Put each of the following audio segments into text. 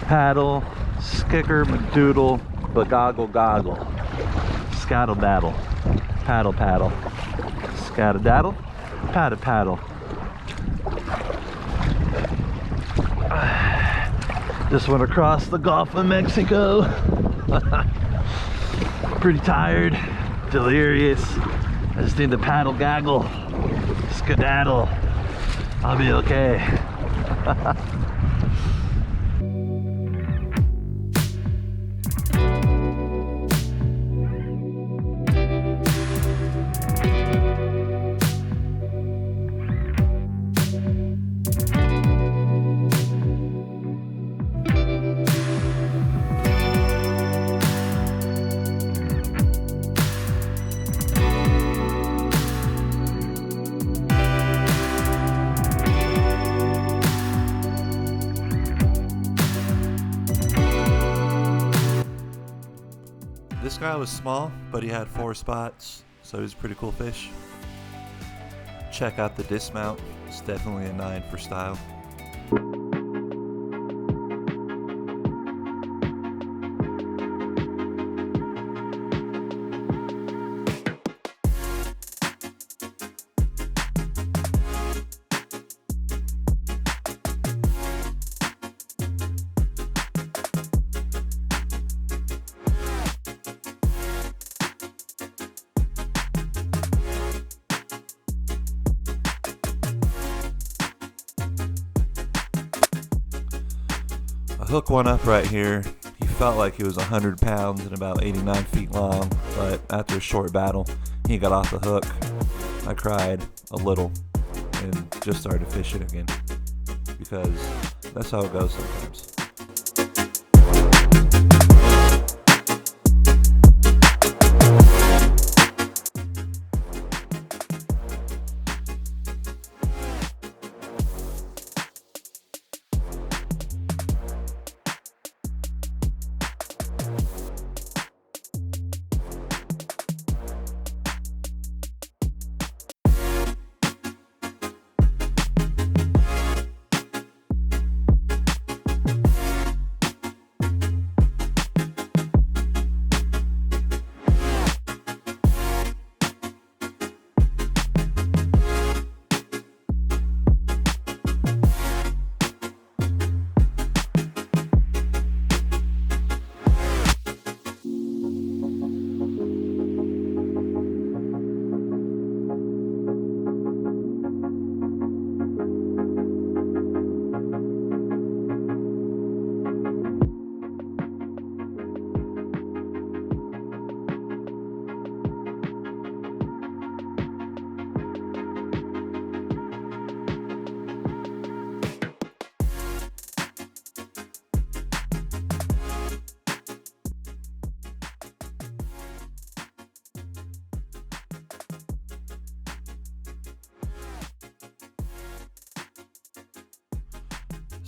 Paddle, skicker, madoodle, bagoggle goggle. Scaddle daddle. Paddle paddle. Scaddle daddle. Paddle paddle. Just went across the Gulf of Mexico. Pretty tired, delirious. I just need to paddle gaggle, skedaddle. I'll be okay. This guy was small, but he had 4 spots, so he was a pretty cool fish. Check out the dismount. It's definitely a 9 for style. I hook one up right here. He felt like he was 100 pounds and about 89 feet long, but after a short battle, he got off the hook. I cried a little and just started fishing again, because that's how it goes sometimes.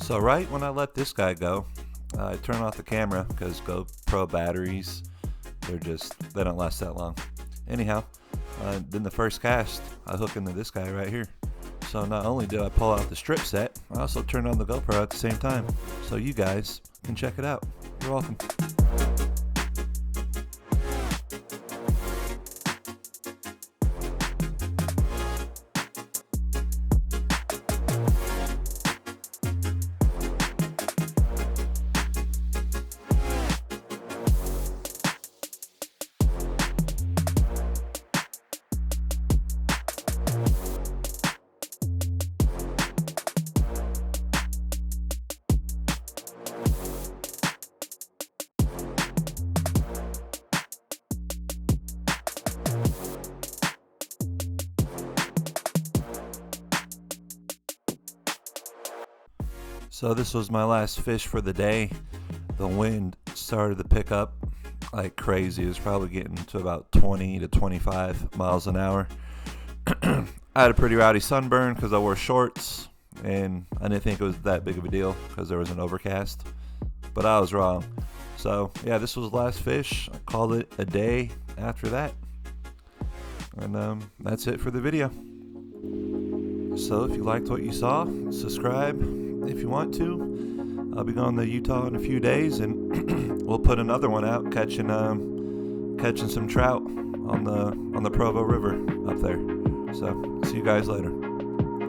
So right when I let this guy go, I turn off the camera because GoPro batteries, they don't last that long. Anyhow, then the first cast, I hook into this guy right here. So not only did I pull out the strip set, I also turned on the GoPro at the same time, so you guys can check it out. You're welcome. So this was my last fish for the day. The wind started to pick up like crazy. It was probably getting to about 20 to 25 miles an hour. I had a pretty rowdy sunburn because I wore shorts, and I didn't think it was that big of a deal because there was an overcast, but I was wrong. So yeah, this was the last fish. I called it a day after that, and that's it for the video. So if you liked what you saw, subscribe if you want to. I'll be going to Utah in a few days, and we'll put another one out catching some trout on the Provo River up there. So see you guys later.